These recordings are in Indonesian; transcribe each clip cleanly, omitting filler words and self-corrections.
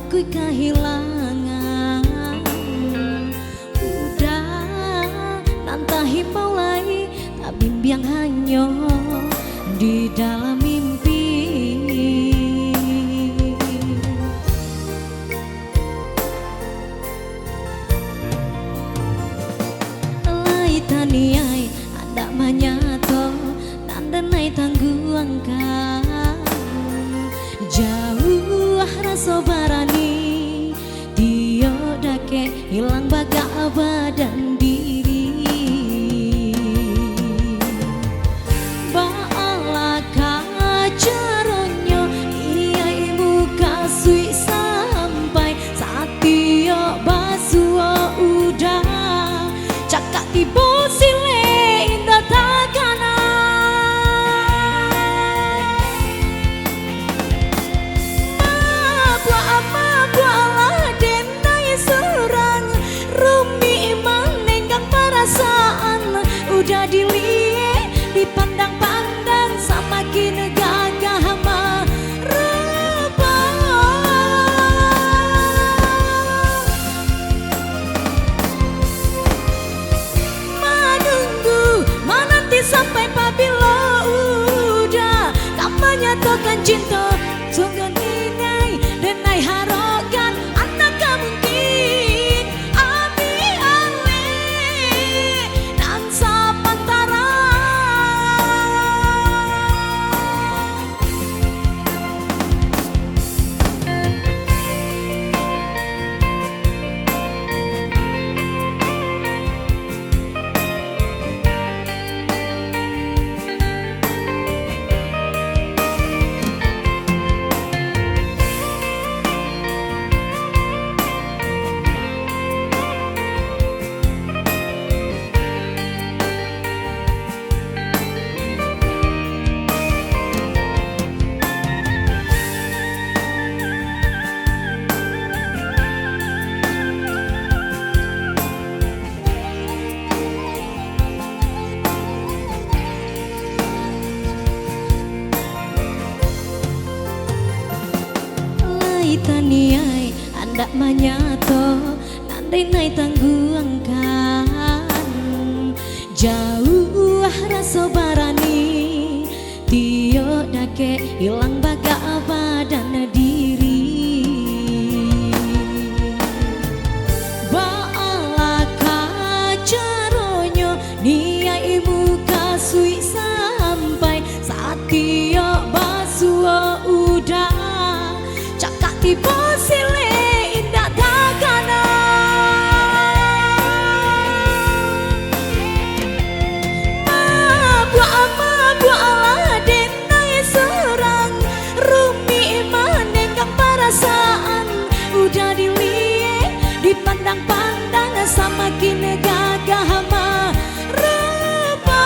aku kehilangan. Udah nantahi mulai tak bimbang hanya di dalam mimpi. Lai taniai ada manyato nandanai tangguang kan jauh rasa barani dia dake hilang baga badan diri. Baala kacaronyo iya ibu kasui sampai saat dia basuh udah cakak tiba sile indah takana. Udah dilihat dipandang-pandang sama kini gagah merupa. Menunggu menanti sampai pabila udah tak menyatakan cinta sungguh ninai dan naik harogan anak mungkin abi ale dan sapantara. Taniai andak manyato nandai nai tangguang kan jauh rasa barani tio dake hilang baga badan diri. Baala kacaronyo niai muka sui sampai saat tio basuh udah tiba sile indah takana. Buah denai serang rumi menenggang perasaan udah dilihat dipandang-pandang sama kini gagah merupa.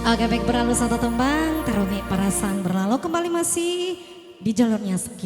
Oke baik berlalu satu tembang Tarumi Perasaan berlalu kembali masih di jalurnya Skip.